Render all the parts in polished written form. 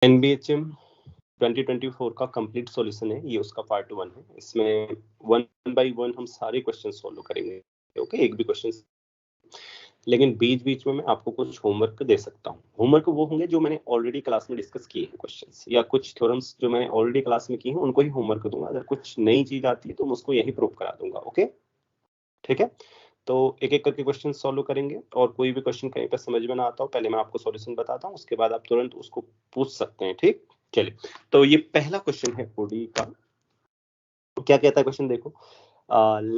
NBHM 2024 का complete solution है, ये उसका पार्ट 1 है। इसमें 1 बाय 1 हम सारे क्वेश्चन सॉल्व करेंगे, ओके, एक भी क्वेश्चन, लेकिन बीच बीच में मैं आपको कुछ होमवर्क दे सकता हूँ। होमवर्क वो होंगे जो मैंने ऑलरेडी क्लास में डिस्कस किए हैं क्वेश्चंस, या कुछ थ्योरम्स जो मैंने ऑलरेडी क्लास में किए हैं उनको ही होमवर्क दूंगा। अगर कुछ नई चीज आती है तो मैं उसको यही प्रूव करा दूंगा, ओके, ठीक है। तो एक एक करके क्वेश्चन सॉल्व करेंगे, और कोई भी क्वेश्चन कहीं पर समझ में ना आता हो, पहले मैं आपको सॉल्यूशन बताता हूँ, उसके बाद आप तुरंत उसको पूछ सकते हैं, ठीक। चलिए, तो ये पहला क्वेश्चन है ओडी का। क्या कहता है क्वेश्चन, देखो,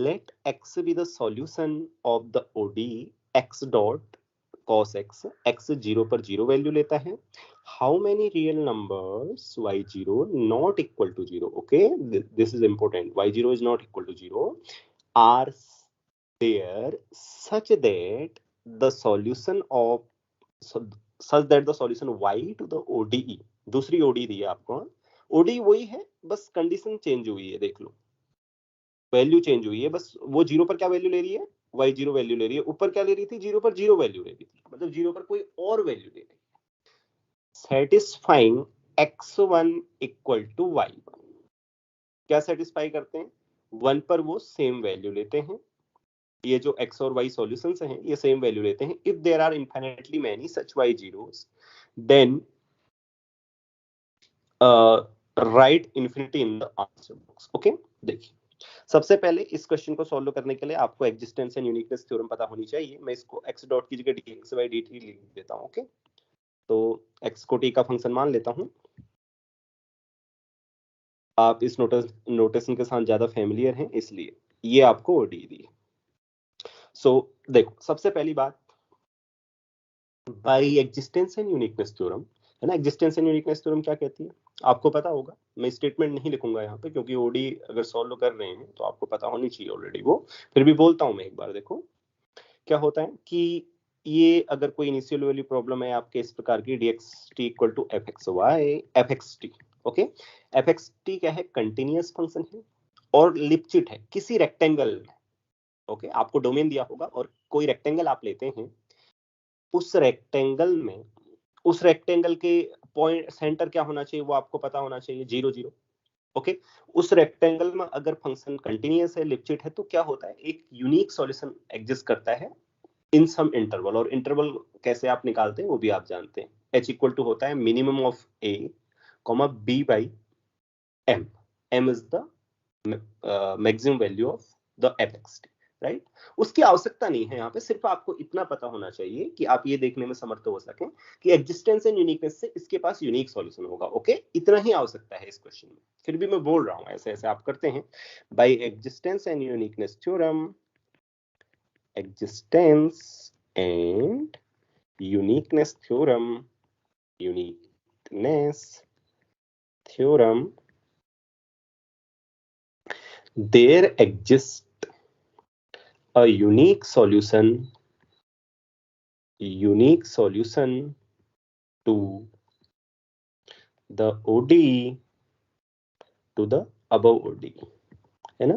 let X be the solution of the ODE X dot cos x, x 0 पर 0 वैल्यू लेता है। How many real numbers y0 not equal to 0, okay, this is important, y0 is not equal to 0 are there such that the solution of such that the solution y to the ODE, दूसरी ODE दी है आपको, ODE वही है, बस condition change हुई है, देख लो, value change हुई है, बस वो 0 पर क्या वैल्यू ले रही है, y0 वैल्यू ले रही है, ऊपर क्या ले रही थी, 0 पर 0 वैल्यू ले रही थी, मतलब 0 पर कोई और वैल्यू ले रही है। Satisfying x1 equal to y1, क्या सेटिस्फाई करते हैं, 1 पर वो सेम वैल्यू लेते हैं, ये जो x और y सॉल्यूशंस हैं ये सेम वैल्यू लेते हैं। If there are infinitely many such y0s then write infinity in the answer box, okay. देखिए, सबसे पहले इस क्वेश्चन को सॉल्व करने के लिए आपको एग्जिस्टेंस एंड यूनिकनेस थ्योरम पता होनी चाहिए। मैं इसको x डॉट की जगह dx by dt लिख देता हूं, ओके। तो x को t का फंक्शन मान लेता हूं। आप इस नोटेशन के साथ ज्यादा फैमिलियर हैं, इसलिए ये आपको ओडी दी। सो देखो, सबसे पहली बात, by existence and uniqueness theorem, है ना। एग्जिस्टेंस एंड यूनिकनेस थ्योरम क्या कहती है, आपको पता होगा। मैं स्टेटमेंट नहीं लिखूंगा यहाँ पे, क्योंकि ओडी अगर सॉल्व कर रहे हैं तो आपको पता होनी चाहिए ऑलरेडी वो, फिर भी बोलता हूं मैं एक बार। देखो क्या होता है कि ये अगर कोई इनिशियल वैल्यू प्रॉब्लम है आपके इस प्रकार की, dxt equal to fxt, okay. fxt क्या है, कंटिन्यूअस फंक्शन है और लिपचिट है किसी रेक्टेंगल में, ओके। आपको डोमेन दिया होगा और कोई रेक्टेंगल आप लेते हैं, उस रेक्टेंगल में, उस रेक्टेंगल के पॉइंट सेंटर क्या होना चाहिए वो आपको पता होना चाहिए, 0 0, ओके। उस रेक्टेंगल में अगर फंक्शन कंटिन्यूअस है, लिपचिट है, तो क्या होता है, एक यूनिक सॉल्यूशन एग्जिस्ट करता है इन सम इंटरवल। और इंटरवल कैसे आप निकालते हैं वो भी आप जानते हैं, h इक्वल टू होता है minimum of a comma b by m, m is the maximum value of the fxt, right. उसकी आवश्यकता नहीं है यहाँ पे, सिर्फ आपको इतना पता होना चाहिए कि आप ये देखने में समर्थ हो सकें कि एग्जिस्टेंस एंड यूनिकनेस से इसके पास यूनिक सॉल्यूशन होगा, ओके। इतना ही आवश्यकता है इस क्वेश्चन में, फिर भी मैं बोल रहा हूँ ऐसे ऐसे आप करते हैं। By existence and uniqueness theorem, existence and uniqueness theorem, there exists a unique solution to the ODE, to the above ODE, है ना।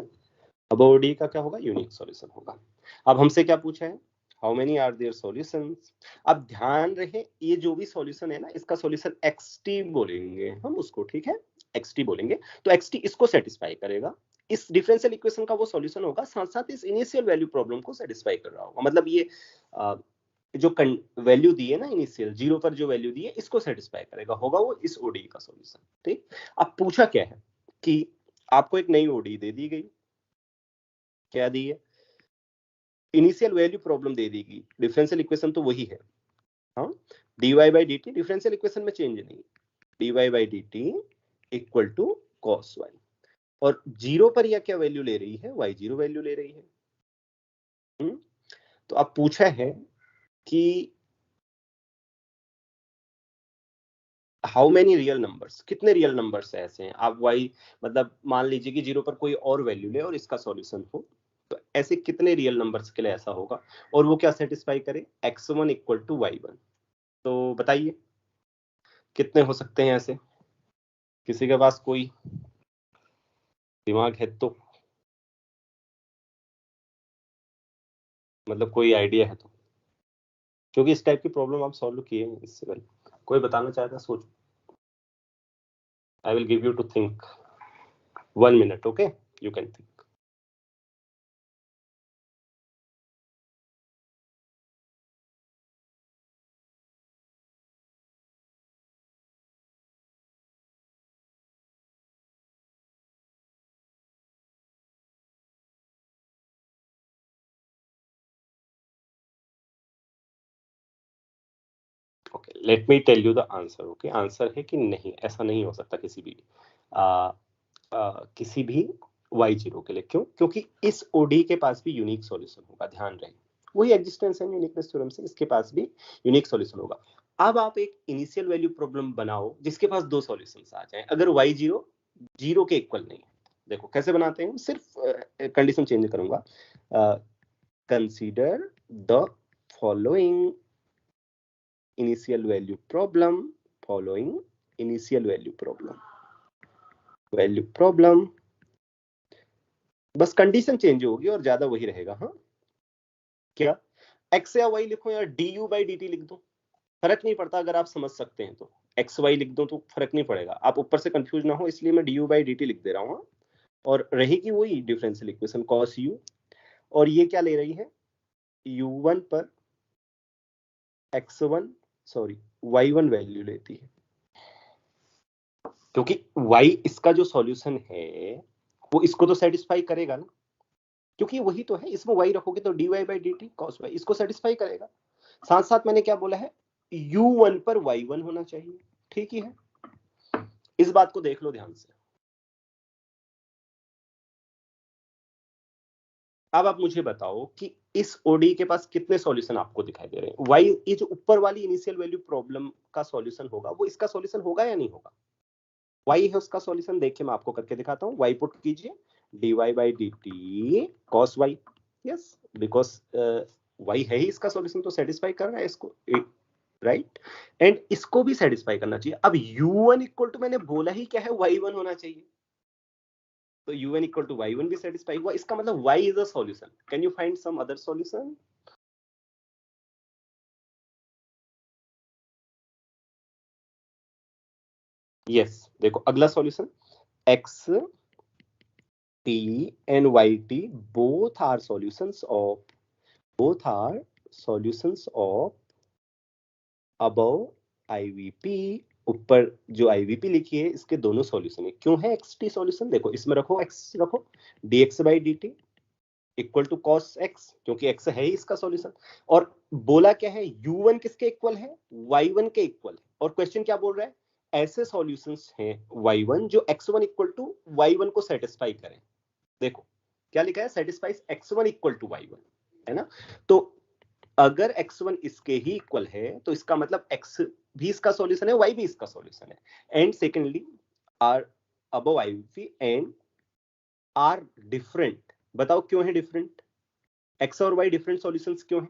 above ODE का क्या होगा, यूनिक सॉल्यूशन होगा। अब हमसे क्या पूछा है, how many are there solutions. अब ध्यान रहे, ये जो भी सॉल्यूशन है ना, इसका सॉल्यूशन xt बोलेंगे हम उसको, ठीक है, xt बोलेंगे, तो xt इसको सेटिस्फाई करेगा, इस डिफरेंशियल इक्वेशन का वो सॉल्यूशन होगा, साथ साथ इस इनिशियल वैल्यू प्रॉब्लम को सेटिस्फाई कर रहा होगा। मतलब ये जो वैल्यू दी है ना, इनिशियल 0 पर जो वैल्यू दी है, इसको सेटिस्फाई करेगा, होगा वो इस ओडी का सॉल्यूशन, ठीक। अब पूछा क्या है कि आपको एक नई ओडी दे दी गई, क्या दी है, इनिशियल वैल्यू प्रॉब्लम दे देगी, डिफरेंशियल इक्वेशन तो वही है, हाँ, dy by dt differential equation में चेंज नहीं, dy by dt equal to cos y, और 0 पर यह क्या वैल्यू ले रही है, y0 वैल्यू ले रही है। तो अब पूछा है कि हाउ मेनी रियल नंबर्स, कितने रियल नंबर्स ऐसे हैं, आप y, मतलब मान लीजिए कि 0 पर कोई और वैल्यू ले और इसका सॉल्यूशन हो, तो ऐसे कितने रियल नंबर्स के लिए ऐसा होगा, और वो क्या सेटिस्फाई करे, x1 इक्वल टू y1। तो बताइए कितने हो सकते हैं ऐसे, किसी के पास कोई दिमाग है तो, मतलब कोई आइडिया है तो, क्योंकि इस टाइप की प्रॉब्लम आप सॉल्व किए हैं इससे पहले, कोई बताना चाहता है, सोचो। I will give you to think 1 minute, okay? You can think. Okay, let me tell you the answer. Okay, answer है कि नहीं, ऐसा नहीं हो सकता किसी भी किसी भी y0 के लिए। क्यों? क्योंकि इस OD के पास भी यूनिक सॉल्यूशन होगा, ध्यान रहे। वही एग्जिस्टेंस एंड यूनिकनेस थ्योरम से इसके पास भी यूनिक सॉल्यूशन होगा। अब आप एक इनिशियल वैल्यू प्रॉब्लम बनाओ जिसके पास दो सॉल्यूशंस आ जाएं, अगर y0 0 के इक्वल नहीं है। देखो कैसे बनाते हैं, सिर्फ कंडीशन चेंज करूंगा। Consider the following initial value problem, following initial value problem, बस कंडीशन चेंज होगी और ज्यादा वही रहेगा। हाँ, क्या x या y लिखो या du by dt लिख दो, फर्क नहीं पड़ता। अगर आप समझ सकते हैं तो x y लिख दो तो फर्क नहीं पड़ेगा। आप ऊपर से कंफ्यूज ना हो इसलिए मैं du by dt लिख दे रहा हूँ। और रहेगी वही डिफरेंशियल इक्वेशन cos u, और ये क्या ले रही है, u1 पर x1 सॉरी y1 वैल्यू लेती है, क्योंकि y इसका जो सॉल्यूशन है वो इसको तो सेटिस्फाई करेगा ना, क्योंकि वही तो है। इसमें y रखोगे तो dy by dt cos y इसको सेटिस्फाई करेगा। साथ साथ मैंने क्या बोला है, u1 पर y1 होना चाहिए। ठीक ही है, इस बात को देख लो ध्यान से। अब आप मुझे बताओ कि इस OD के पास कितने सॉल्यूशन आपको दिखाई दे रहे हैं। y, ये जो ऊपर वाली इनिशियल वैल्यू प्रॉब्लम का सॉल्यूशन होगा वो इसका सॉल्यूशन होगा या नहीं होगा? y है उसका सॉल्यूशन, देखिए मैं आपको करके दिखाता हूँ। y पुट कीजिए, dy by dt cos y, yes, because y है ही इसका सॉल्यूशन, तो सेटिस्फाई कर रहा है इसको, राइट। एंड इसको भी सेटिस्फाई करना चाहिए। अब u1 इक्वल टू, मैंने बोला ही क्या है, y1 होना चाहिए, तो u1 इक्वल टू y1 भी सेटिस्फाई हुआ। इसका मतलब y is a solution. Can you find some other solution? Yes, देखो अगला solution, x t and yt both are solutions of above IVP। ऊपर जो IVP लिखी है इसके दोनों सॉल्यूशन है। क्यों है xt सॉल्यूशन? देखो इसमें रखो x, रखो dx by dt equal to cos x, क्योंकि x है ही इसका सॉल्यूशन। और बोला क्या है, u1 किसके इक्वल है, y1 के इक्वल है। और क्वेश्चन क्या बोल रहा है, ऐसे सॉल्यूशंस हैं y1 जो x1 इक्वल टू y1 को सेटिस्फाई करें। देखो क्या लिखा है, satisfies x1 equal to y1, है ना। तो अगर x1 इसके ही इक्वल है तो इसका मतलब x भी इसका सॉल्यूशन है, y भी इसका सॉल्यूशन है। And secondly are above IVP and are different. बताओ क्यों है डिफरेंट, x और y डिफरेंट सॉल्यूशंस क्यों है?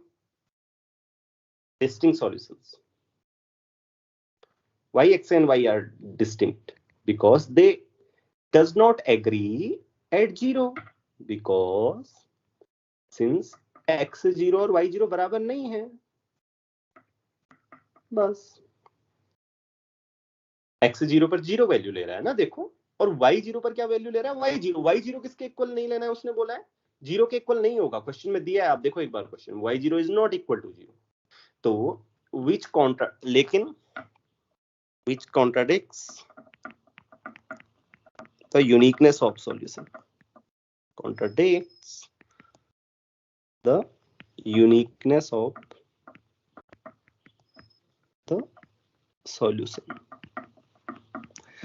Distinct solutions. why x and y are distinct? Because they does not agree at 0, because since x 0 और y 0 बराबर नहीं है, बस x 0 पर 0 वैल्यू ले रहा है ना, देखो। और y 0 पर क्या वैल्यू ले रहा है, y 0 किसके इक्वल नहीं लेना है, उसने बोला है 0 के इक्वल नहीं होगा। क्वेश्चन में दिया है, आप देखो एक बार question, y 0 is not equal to 0। तो which contradicts the uniqueness of solution, contradicts the uniqueness of the solution।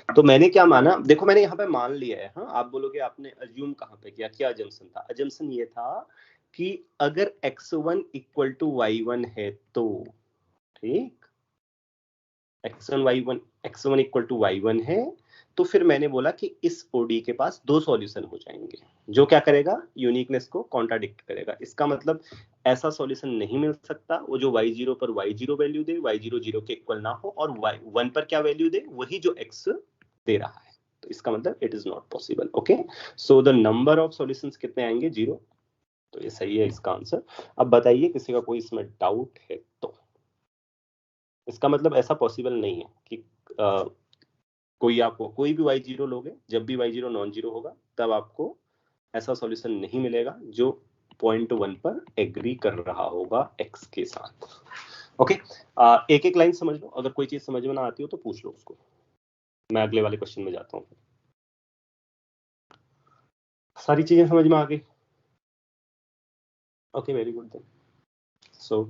तो मैंने क्या माना, देखो मैंने यहाँ पे मान लिया है। हाँ, आप बोलोगे आपने अज्यूम कहाँ पे किया, क्या अजम्पशन था? अजम्पशन ये था कि अगर x1 इक्वल टू y1 है तो, ठीक, x1 इक्वल टू y1 है, तो फिर मैंने बोला कि इस OD के पास दो सॉल्यूशन हो जाएंगे, जो क्या करेगा, यूनिकनेस को कॉन्ट्राडिक्ट करेगा। इसका मतलब ऐसा सॉल्यूशन नहीं मिल सकता वो जो y0 पर y0 वैल्यू दे, y0 0 के इक्वल ना हो, और y1 पर क्या वैल्यू दे, वही जो x दे रहा है। तो इसका मतलब it is not possible. Okay, so the number of solutions कितने आएंगे, 0। तो ये सही है इसका आंसर। अब बताइए किसी का कोई इसमें डाउट है तो? इसका मतलब ऐसा पॉसिबल नहीं है कि कोई आपको कोई भी y0 लोगे, जब भी y0 नॉन जीरो होगा तब आपको ऐसा सॉल्यूशन नहीं मिलेगा जो पॉइंट 1 पर एग्री कर रहा होगा x के साथ। ओके, एक एक लाइन समझ लो, अगर कोई चीज समझ में ना आती हो तो पूछ लो उसको। मैं अगले वाले क्वेश्चन में जाता हूँ। सारी चीजें समझ में आ गई? Okay, very good then. सो